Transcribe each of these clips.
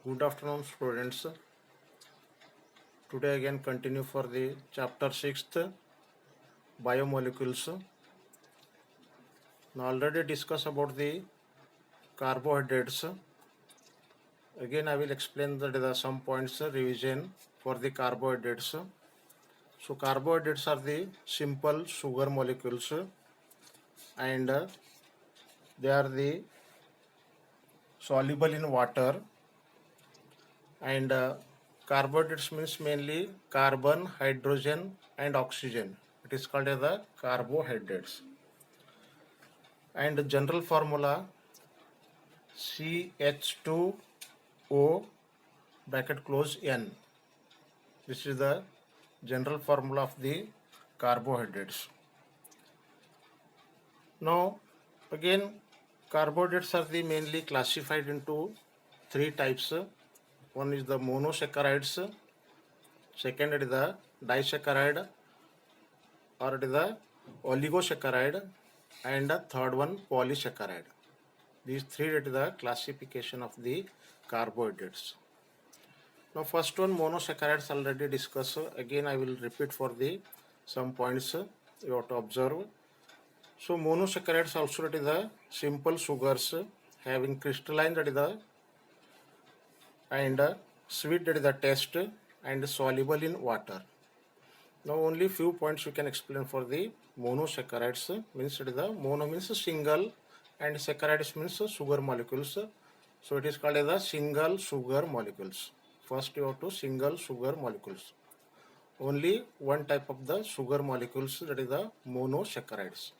Good afternoon, students. Today again continue for the chapter 6th biomolecules. Now already discussed about the carbohydrates. Again I will explain the some points revision for the carbohydrates. So carbohydrates are the simple sugar molecules and they are the soluble in water and carbohydrates means mainly carbon, hydrogen and oxygen. It is called as the carbohydrates. And the general formula CH2O bracket close N. This is the general formula of the carbohydrates. Now again carbohydrates are the mainly classified into three types. One is the monosaccharides, second it is the disaccharide or it is the oligosaccharide, and the third one polysaccharide. These three are the classification of the carbohydrates. Now first one monosaccharides already discussed. Again I will repeat for the some points you have to observe. So monosaccharides also that is the simple sugars having crystalline that is the and sweet that is the taste and soluble in water. Now only few points you can explain for the monosaccharides. Means it is the mono means single and saccharides means sugar molecules. So it is called as the single sugar molecules. First you have to single sugar molecules. Only one type of the sugar molecules, that is the monosaccharides.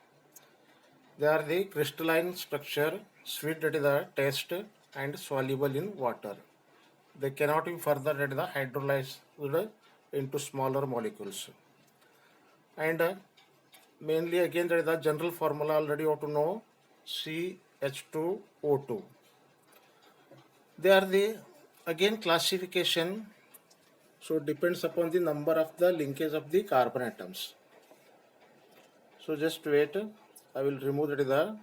They are the crystalline structure, sweet that is the taste and soluble in water. They cannot be further that is the hydrolyzed into smaller molecules. And mainly again that is the general formula already you have to know, CH2O2. They are the again classification, so depends upon the number of the linkage of the carbon atoms. So just wait, I will remove that is the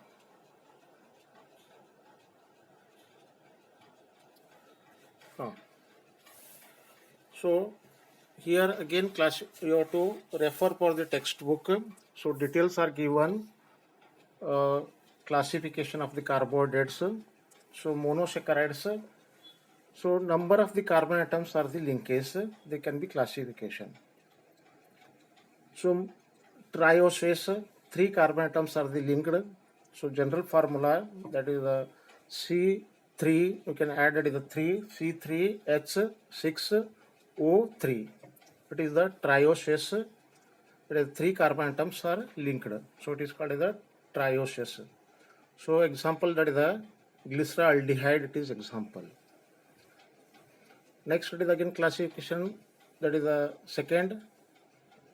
so here again class you have to refer for the textbook. So details are given, classification of the carbohydrates. So monosaccharides, so number of the carbon atoms are the linkage, they can be classification. So trioses, three carbon atoms are the linked. So general formula that is the C3, you can add that is the 3 C3H6O3. It is the trioses. It is three carbon atoms are linked. So it is called as the trioses. So example that is the glyceraldehyde, it is example. Next it is again classification, that is the second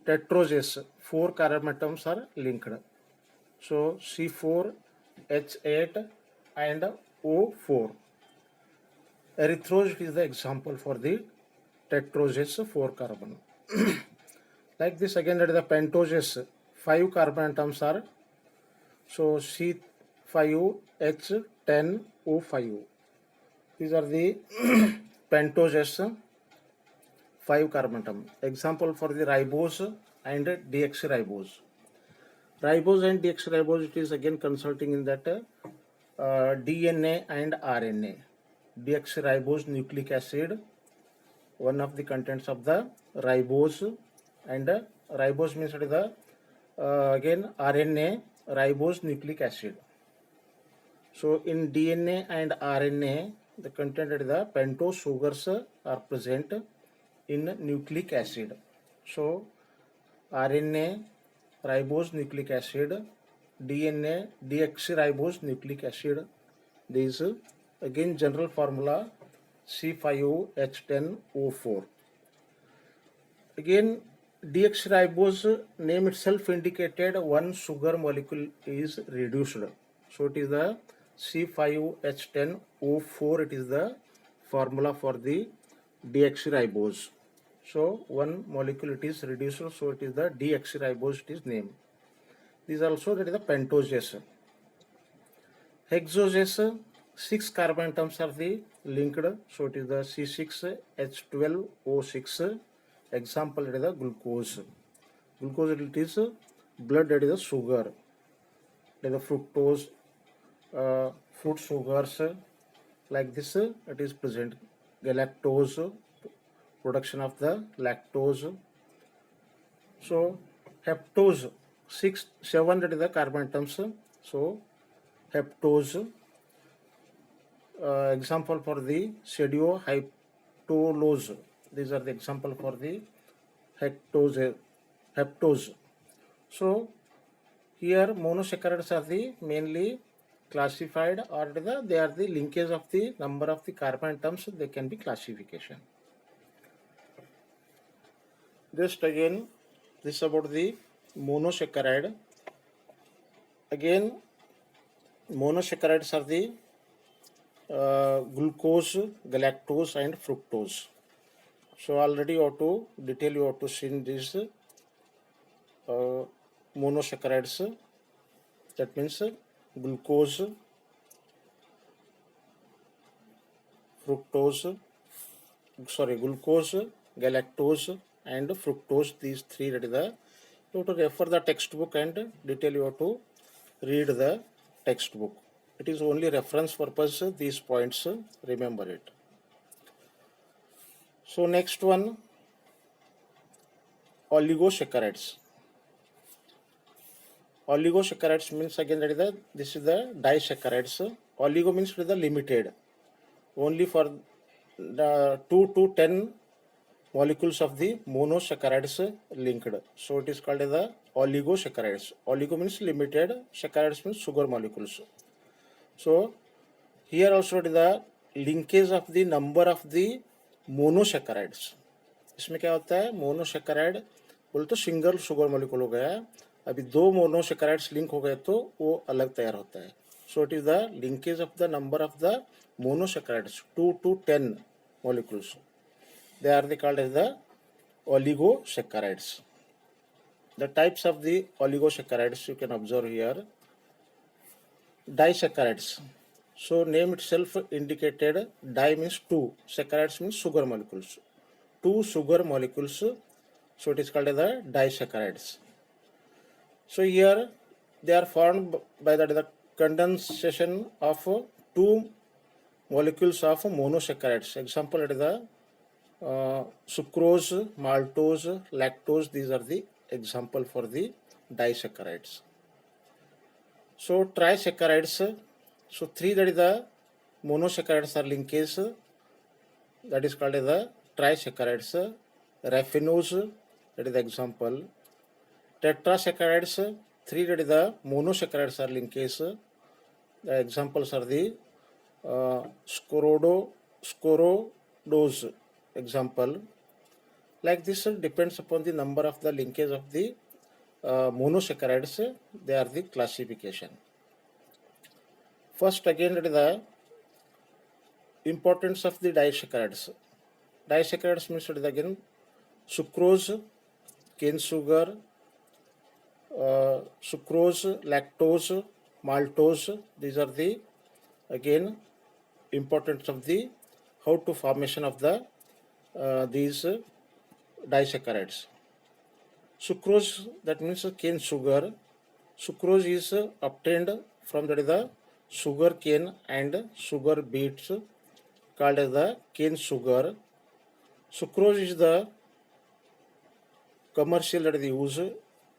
tetroses, four carbon atoms are linked. So C4H8 and O4. Erythrose is the example for the tetroses, 4 carbon. Like this again that is the pentoses, 5 carbon atoms are, so C5H10O5. These are the pentoses, 5 carbon atom. Example for the ribose and deoxyribose. Ribose and deoxyribose, it is again consulting in that DNA and RNA. Deoxyribose nucleic acid, one of the contents of the ribose, and ribose means it is the again RNA, ribose nucleic acid. So in DNA and RNA, the content of the pentose sugars are present in nucleic acid. So RNA, ribose nucleic acid, DNA, deoxyribose nucleic acid. This again general formula C5H10O4. Again deoxyribose name itself indicated one sugar molecule is reduced. So it is the C5H10O4, it is the formula for the deoxyribose. So one molecule it is reduced, so it is the deoxyribose, it is name. These also that is the pentoses. Hexoses, 6 carbon atoms are the linked, so it is the C6H12O6. Example, it is the glucose. Glucose, it is blood, it is the sugar. It is the fructose, fruit sugars, like this, it is present. Galactose, production of the lactose. So heptose, 7, that is the carbon atoms. So heptose. Example for the pseudohyptolose. These are the example for the heptose. So here monosaccharides are the mainly classified, or they are the linkage of the number of the carbon atoms. They can be classification. Just again, this about the monosaccharide. Again, monosaccharides are the glucose, galactose, and fructose. So already you have to detail, you have to see these monosaccharides. That means glucose, glucose, galactose, and fructose. These three, that is the, you have to refer the textbook and detail, you have to read the textbook. It is only reference purpose, these points, remember it. So next one, oligosaccharides. Oligosaccharides means again that is the, this is the disaccharides. Oligo means it is the limited, only for the 2 to 10 molecules of the monosaccharides linked. So it is called as the oligosaccharides. Oligo means limited, saccharides means sugar molecules. So here also it is the linkage of the number of the monosaccharides. इसमें क्या होता है, monosaccharide बोले तो single sugar molecule हो गया, अभी 2 monosaccharides link हो गए तो वो अलग तैयार होता है. So it is the linkage of the number of the monosaccharides 2 to 10 molecules. They are called as the oligosaccharides. The types of the oligosaccharides you can observe here. Disaccharides. So name itself indicated, di means 2, saccharides means sugar molecules. 2 sugar molecules, so it is called as the disaccharides. So here they are formed by the condensation of 2 molecules of monosaccharides. Example, it is the sucrose, maltose, lactose. These are the example for the disaccharides. So trisaccharides, so 3, that is the monosaccharides are linkage, that is called as the trisaccharides. Raffinose, that is the example. Tetrasaccharides, 3, that is the monosaccharides are linkage. The examples are the scorodose example. Like this depends upon the number of the linkage of the monosaccharides. They are the classification. First again, that is the importance of the disaccharides. Disaccharides means it is again sucrose, cane sugar, sucrose, lactose, maltose. These are the again importance of the how to formation of the these disaccharides. Sucrose, that means cane sugar. Sucrose is obtained from the sugar cane and sugar beets, called as the cane sugar. Sucrose is the commercial that is used.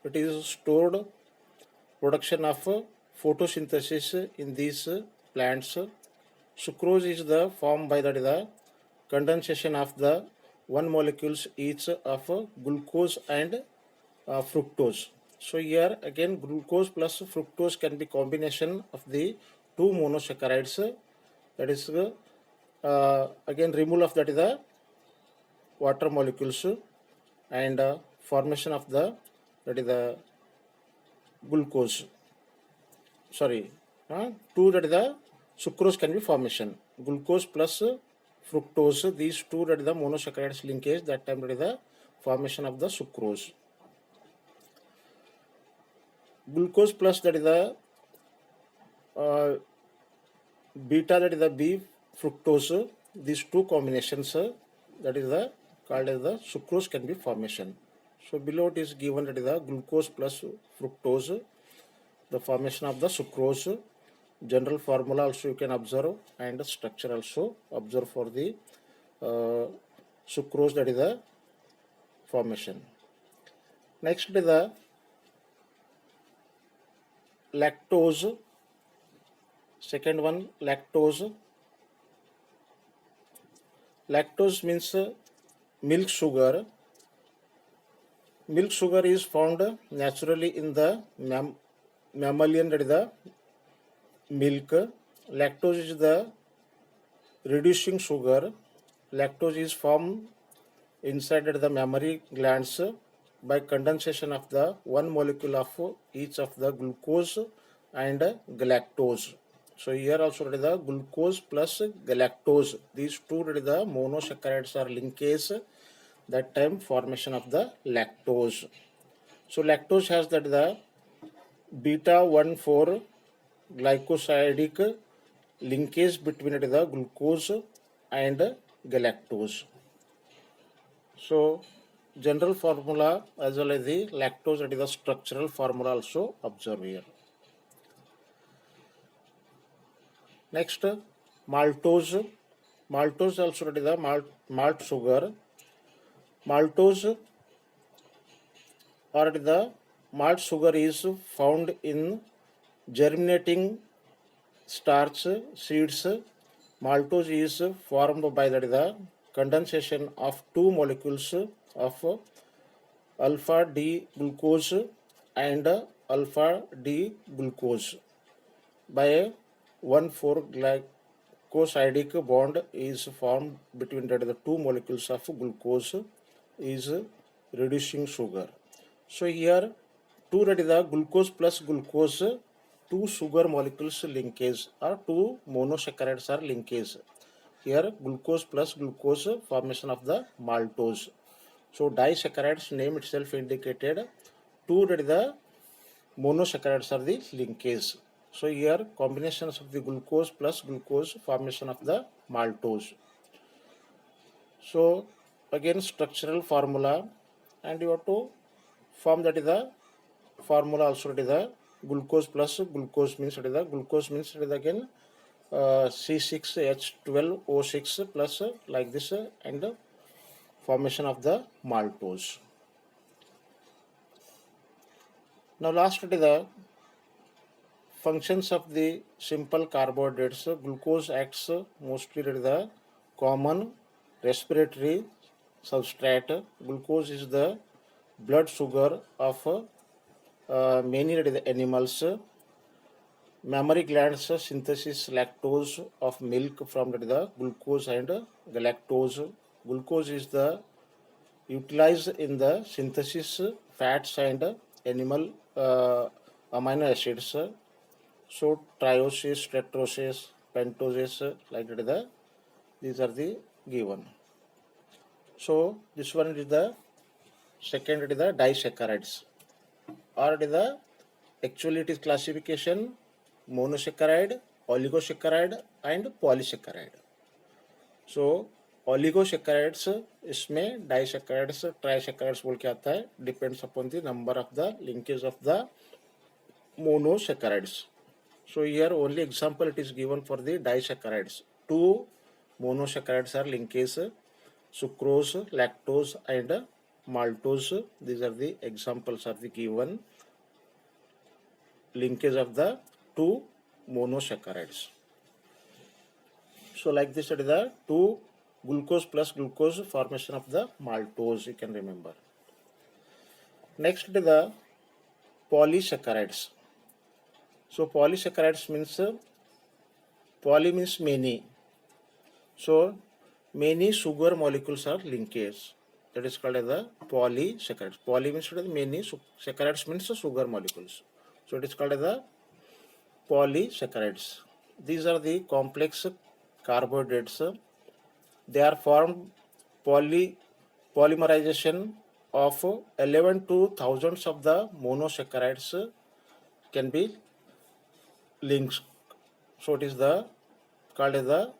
It is stored production of photosynthesis in these plants. Sucrose is the formed by the condensation of the 1 molecules each of glucose and fructose. So here again glucose plus fructose can be combination of the 2 monosaccharides. That is again removal of that is the water molecules and formation of the that is the glucose. Sorry, 2, that is the sucrose can be formation. Glucose plus fructose, these 2, that is the monosaccharides linkage. That time that is the formation of the sucrose. Glucose plus that is the beta, that is the B fructose, these two combinations that is the called as the sucrose can be formation. So below it is given that is the glucose plus fructose, the formation of the sucrose. General formula also you can observe and structure also observe for the sucrose, that is the formation. Next is the lactose. Second one, lactose. Lactose means milk sugar. Milk sugar is found naturally in the mammalian, that is the milk. Lactose is the reducing sugar. Lactose is formed inside the mammary glands by condensation of the one molecule of each of the glucose and galactose. So here also that is the glucose plus galactose. These two that is the monosaccharides are linkage, that time formation of the lactose. So lactose has that the beta 1,4 glycosidic linkage between the glucose and galactose. So general formula as well as the lactose, that is the structural formula also observe here. Next, maltose. Maltose also that is the malt sugar. Maltose or the malt sugar is found in germinating starch seeds. Maltose is formed by that is the condensation of two molecules of alpha D glucose and alpha D glucose by a 1,4 glycosidic bond is formed between the two molecules of glucose is reducing sugar. So here two, that is the glucose plus glucose, two sugar molecules linkage or two monosaccharides are linkage. Here glucose plus glucose formation of the maltose. So disaccharides name itself indicated, two, that is the monosaccharides are the linkage. So here combinations of the glucose plus glucose formation of the maltose. So again structural formula, and you have to form that is the formula also, that is the glucose plus glucose means that is the glucose means that is again C6H12O6 plus like this and formation of the maltose. Now last it is the functions of the simple carbohydrates. Glucose acts mostly at the common respiratory substrate. Glucose is the blood sugar of many animals. Mammary glands synthesis lactose of milk from the glucose and galactose. Glucose is the utilized in the synthesis fats and animal amino acids. So triosis, tetrosis, pentosis, like that, these are the given. So this one is the second, it is the disaccharides, or it is the actually it is classification monosaccharide, oligosaccharide and polysaccharide. So oligosaccharides इसमें disaccharides, trisaccharides बोल के आता है, depends upon the number of the linkage of the monosaccharides. So here only example it is given for the disaccharides. Two monosaccharides are linkage, sucrose, lactose and maltose. These are the examples are the given linkage of the two monosaccharides. So like this it is the two glucose plus glucose formation of the maltose, you can remember. Next it is the polysaccharides. So polysaccharides means poly means many. So many sugar molecules are linkage. That is called as the polysaccharides. Poly means many, saccharides means sugar molecules. So it is called as the polysaccharides. These are the complex carbohydrates. They are formed polymerization of 11 to thousands of the monosaccharides can be linked. So it is the called as the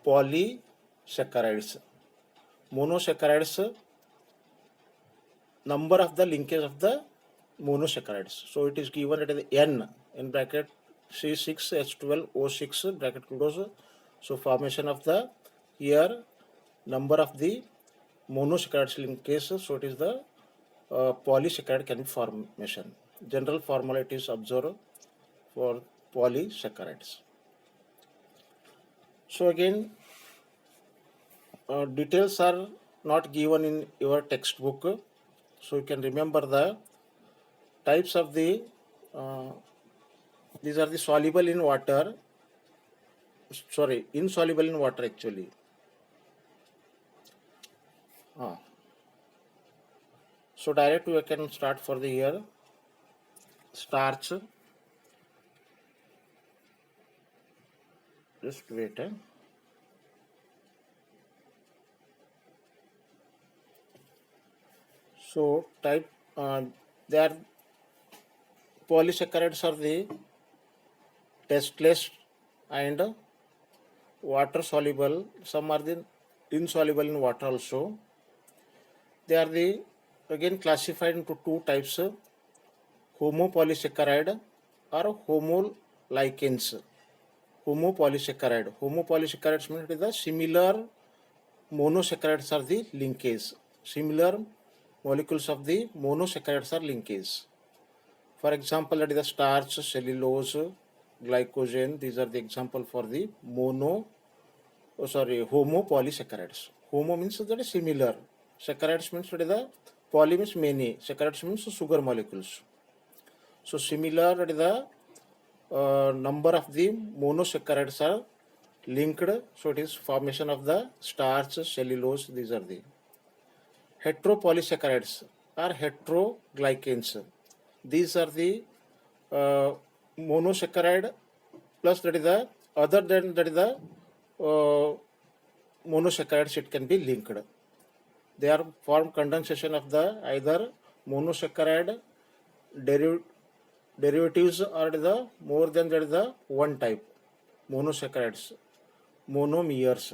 polysaccharides. Monosaccharides, number of the linkage of the monosaccharides. So it is given at the N in bracket C6H12O6 bracket close. So formation of the here number of the monosaccharides linkage. So it is the polysaccharide can be formation. General formula it is observed for polysaccharides. So again, details are not given in your textbook. So you can remember the types of the these are the soluble in water, insoluble in water actually. So direct we can start for the here starch. Just wait. So type they are polysaccharides are the tasteless and water soluble. Some are the insoluble in water also. They are the again classified into two types: homopolysaccharide or homolichens. Homopolysaccharide. Homopolysaccharides means it is the similar monosaccharides are the linkage. Similar molecules of the monosaccharides are linkage. For example, that is the starch, cellulose, glycogen. These are the example for the homopolysaccharides. Homo means that is similar. Saccharides means that is the poly means many. Saccharides means sugar molecules. So similar that is the number of the monosaccharides are linked. So it is formation of the starch, cellulose. These are the heteropolysaccharides or heteroglycans. These are the monosaccharide plus that is the other than that is the monosaccharides it can be linked. They are form condensation of the either monosaccharide derivatives or the more than that is the one type monosaccharides, monomers.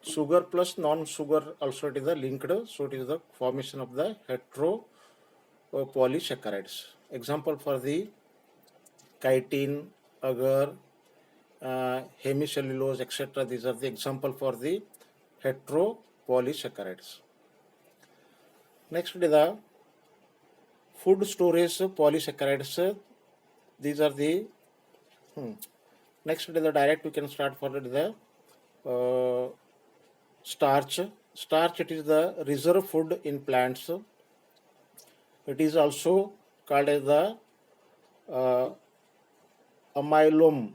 Sugar plus non-sugar also it is the linked, so it is the formation of the heteropolysaccharides. Example for the chitin, agar, hemicellulose, etc. These are the example for the heteropolysaccharides. Next is the food storage polysaccharides. These are the next is the direct we can start for the starch. Starch it is the reserve food in plants. It is also called as the amylum.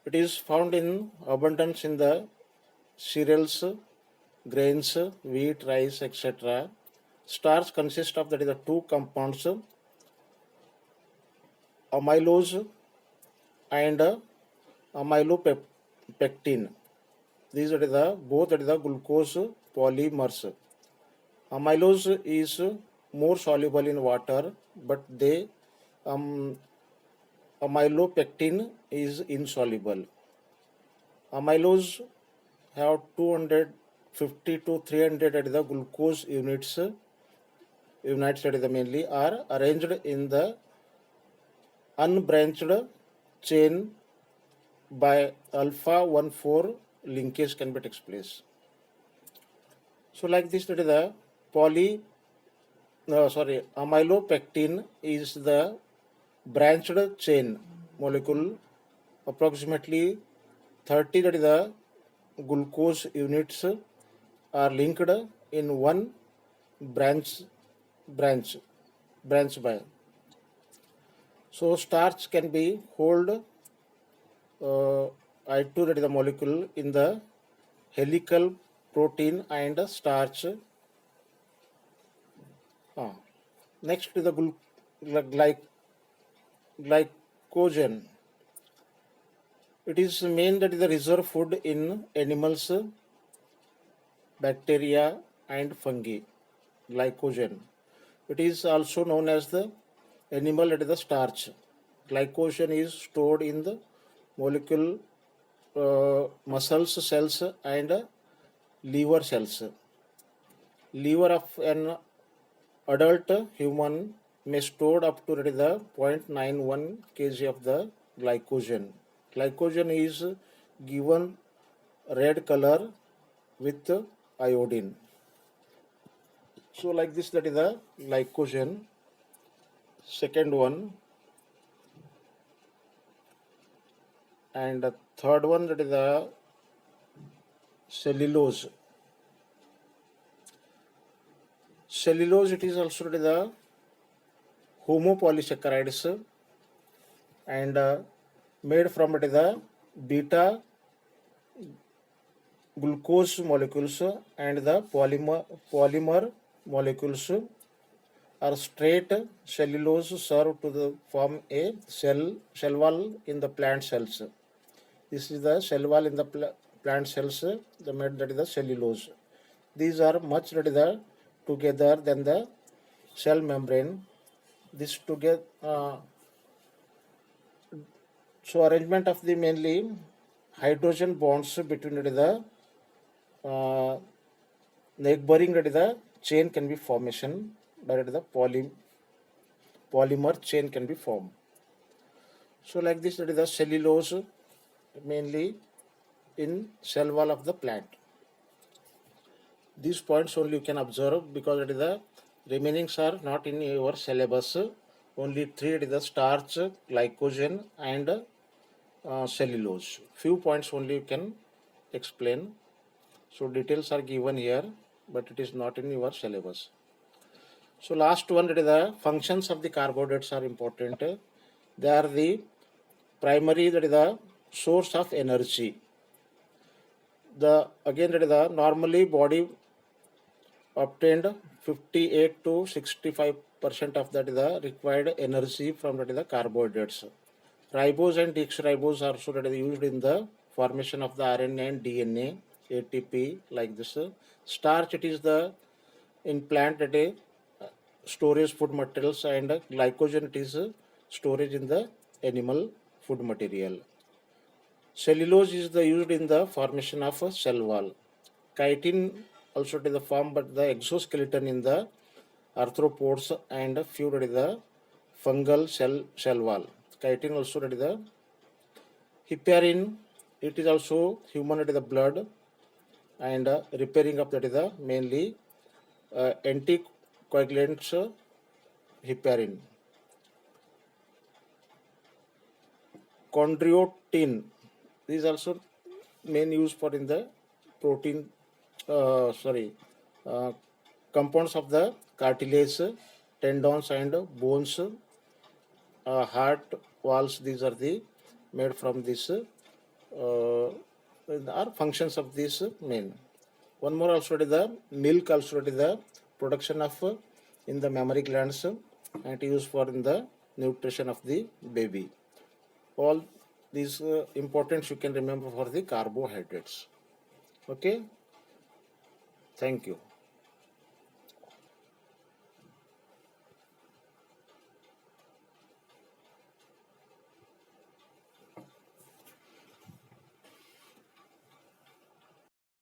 It is found in abundance in the cereals, grains, wheat, rice, etc. Starch consists of that is the two compounds, amylose and amylopectin. These are the both are the glucose polymers. Amylose is more soluble in water, but they amylopectin is insoluble. Amylose have 250 to 300 at the glucose units that is the mainly are arranged in the unbranched chain by alpha 1,4 linkage can be takes place. So like this that is the amylopectin is the branched chain molecule. Approximately 30 that is the glucose units are linked in one branch by. So starch can be hold I2 that is the molecule in the helical protein and starch. Next to the glycogen. It is main that is the reserve food in animals, bacteria and fungi. Glycogen. It is also known as the animal that is the starch. Glycogen is stored in the molecule, muscles cells and liver cells. Liver of an adult human may store up to the 0.91 kg of the glycogen. Glycogen is given red color with iodine. So like this, that is the glycogen. Second one, and the third one, that is the cellulose. Cellulose, it is also the homopolysaccharides and made from the beta glucose molecules and the polymer molecules are straight cellulose serve to form a cell wall in the plant cells. This is the cell wall in the plant cells, the made that is the cellulose. These are much together than the cell membrane. This together, so arrangement of the mainly hydrogen bonds between the neighboring the chain can be formation, but the polymer chain can be formed. So like this, that is the cellulose mainly in cell wall of the plant. These points only you can observe because it is the remainings are not in your syllabus. Only three, it is the starch, glycogen and cellulose. Few points only you can explain. So details are given here, but it is not in your syllabus. So last one, it is the functions of the carbohydrates are important. They are the primary, that is the source of energy. The again, that is the normally body obtained 58 to 65% of that is the required energy from that is the carbohydrates. Ribose and deoxyribose are also that is used in the formation of the RNA and DNA, ATP, like this. Starch, it is the in plant that is storage food materials, and glycogen, it is storage in the animal food material. Cellulose is the used in the formation of a cell wall. Chitin also to the form, but the exoskeleton in the arthropods and few to the fungal cell wall. Chitin also to the heparin, it is also human to the blood and repairing of that is the mainly anticoagulants heparin. Chondroitin, this is also main use for in the protein compounds of the cartilage, tendons and bones, heart walls. These are the made from this are functions of this main. One more also is the milk, also is the production of in the mammary glands and used for in the nutrition of the baby. All these importance you can remember for the carbohydrates. Okay, thank you.